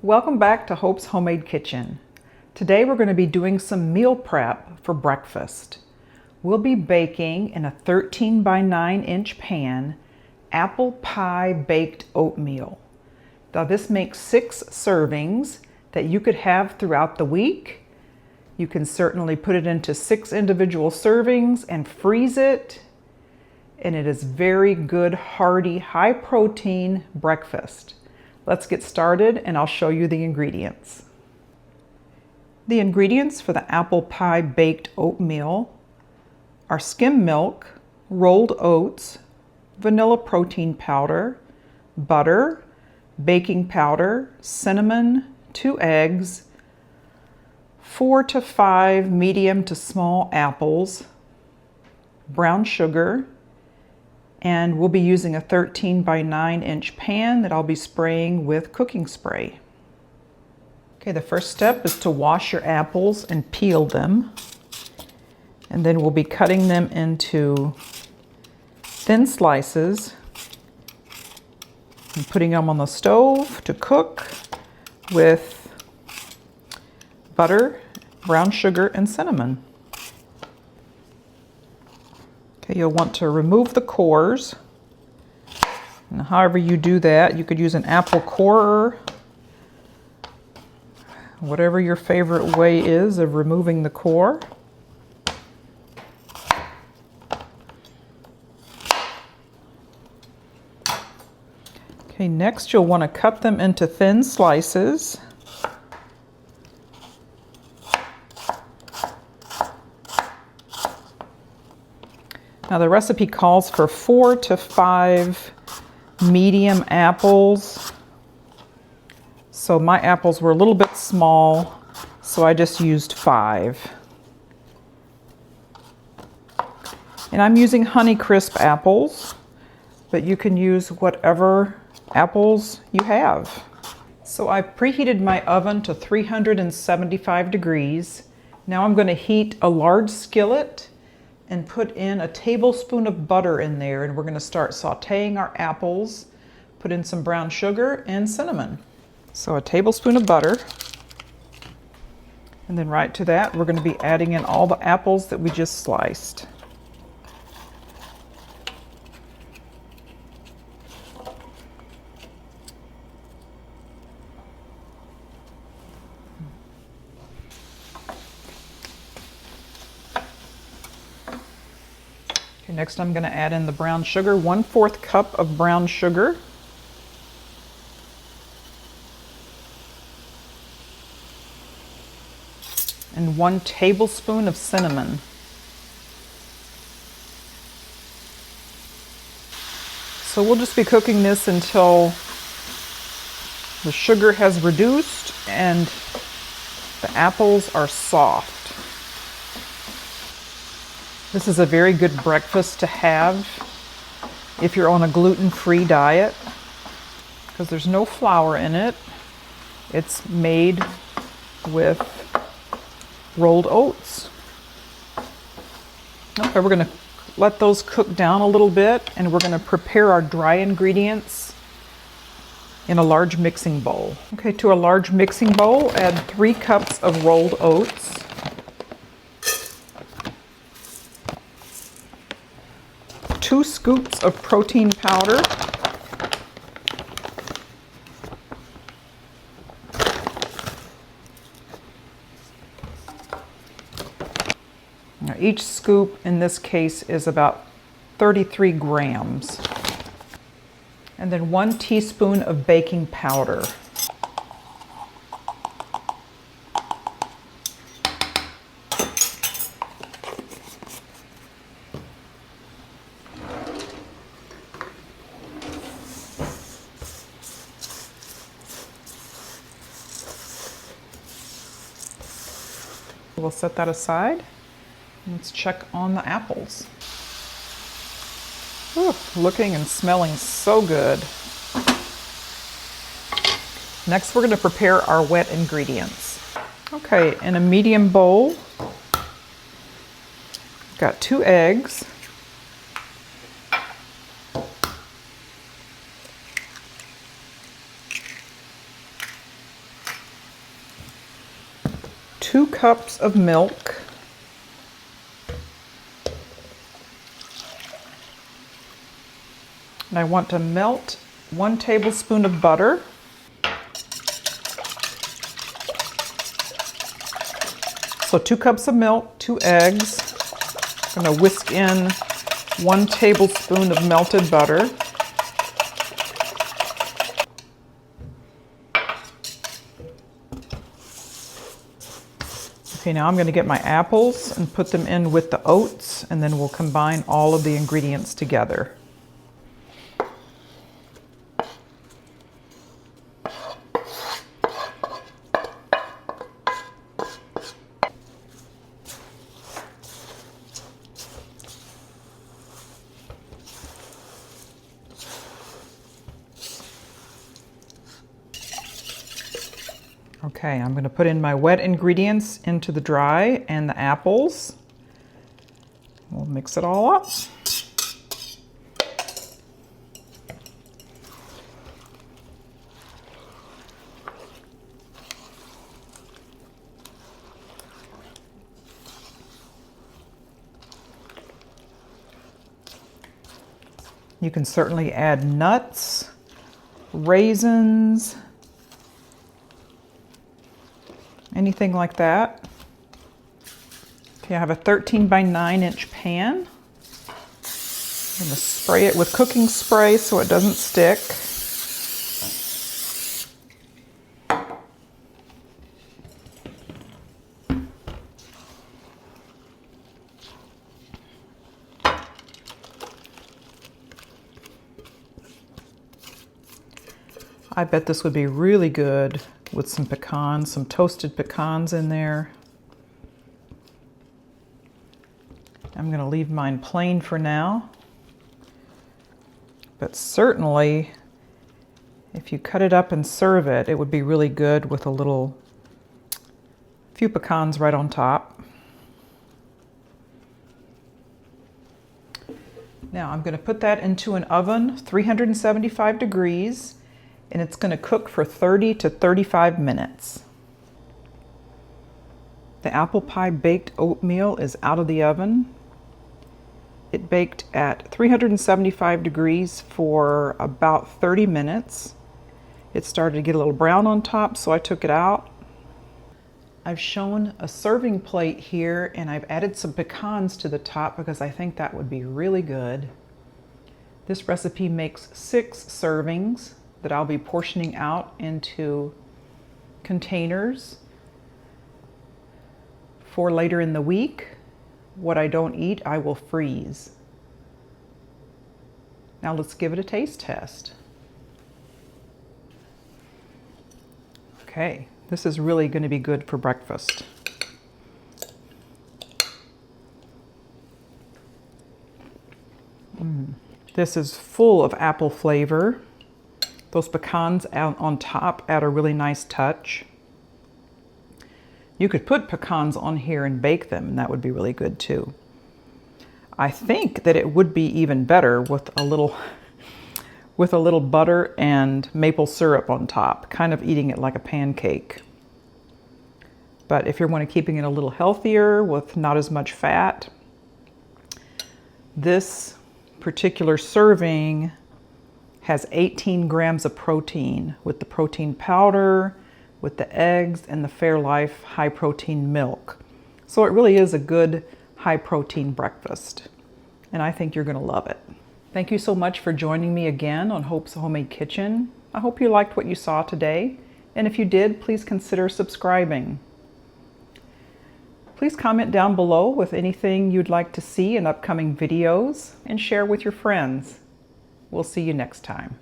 Welcome back to Hope's Homemade Kitchen. Today we're going to be doing some meal prep for breakfast. We'll be baking in a 13 by 9 inch pan apple pie baked oatmeal. Now this makes 6 servings that you could have throughout the week. You can certainly put it into 6 individual servings and freeze it. And it is very good, hearty, high protein breakfast. Let's get started and I'll show you the ingredients. The ingredients for the apple pie baked oatmeal are skim milk, rolled oats, vanilla protein powder, butter, baking powder, cinnamon, 2 eggs, 4 to 5 medium to small apples, brown sugar, and we'll be using a 13 by 9 inch pan that I'll be spraying with cooking spray. Okay, the first step is to wash your apples and peel them. And then we'll be cutting them into thin slices and putting them on the stove to cook with butter, brown sugar, and cinnamon. Okay, you'll want to remove the cores. And however you do that, you could use an apple corer, whatever your favorite way is of removing the core. Okay, next you'll want to cut them into thin slices. Now the recipe calls for 4 to 5 medium apples. So my apples were a little bit small, so I just used 5. And I'm using Honeycrisp apples, but you can use whatever apples you have. So I preheated my oven to 375 degrees. Now I'm going to heat a large skillet and put in a tablespoon of butter in there, and we're going to start sauteing our apples. Put in some brown sugar and cinnamon. So a tablespoon of butter, and then right to that we're going to be adding in all the apples that we just sliced. Okay, next I'm going to add in the brown sugar, 1/4 cup of brown sugar. And 1 tablespoon of cinnamon. So we'll just be cooking this until the sugar has reduced and the apples are soft. This is a very good breakfast to have if you're on a gluten-free diet, because there's no flour in it. It's made with rolled oats. Okay, we're going to let those cook down a little bit, and we're going to prepare our dry ingredients in a large mixing bowl. Okay, to a large mixing bowl, add 3 cups of rolled oats, 2 scoops of protein powder, now each scoop in this case is about 33 grams, and then 1 teaspoon of baking powder. We'll set that aside. Let's check on the apples. Ooh, looking and smelling so good. Next, we're going to prepare our wet ingredients. Okay, in a medium bowl, got 2 eggs, 2 cups of milk. And I want to melt 1 tablespoon of butter. So 2 cups of milk, 2 eggs. I'm going to whisk in 1 tablespoon of melted butter. Okay, now I'm going to get my apples and put them in with the oats, and then we'll combine all of the ingredients together. Okay, I'm going to put in my wet ingredients into the dry and the apples. We'll mix it all up. You can certainly add nuts, raisins, anything like that. Okay, I have a 13 by 9 inch pan. I'm going to spray it with cooking spray so it doesn't stick. I bet this would be really good with some pecans, some toasted pecans in there. I'm going to leave mine plain for now. But certainly, if you cut it up and serve it, it would be really good with a few pecans right on top. Now I'm going to put that into an oven, 375 degrees. And it's going to cook for 30 to 35 minutes. The apple pie baked oatmeal is out of the oven. It baked at 375 degrees for about 30 minutes. It started to get a little brown on top, so I took it out. I've shown a serving plate here, and I've added some pecans to the top because I think that would be really good. This recipe makes 6 servings that I'll be portioning out into containers for later in the week. What I don't eat, I will freeze. Now let's give it a taste test. Okay, this is really going to be good for breakfast. This is full of apple flavor. Those pecans on top add a really nice touch. You could put pecans on here and bake them, and that would be really good too. I think that it would be even better with a little butter and maple syrup on top, kind of eating it like a pancake. But if you're keeping it a little healthier with not as much fat, this particular serving has 18 grams of protein with the protein powder, with the eggs, and the Fairlife high protein milk. So it really is a good high protein breakfast. And I think you're going to love it. Thank you so much for joining me again on Hope's Homemade Kitchen. I hope you liked what you saw today. And if you did, please consider subscribing. Please comment down below with anything you'd like to see in upcoming videos and share with your friends. We'll see you next time.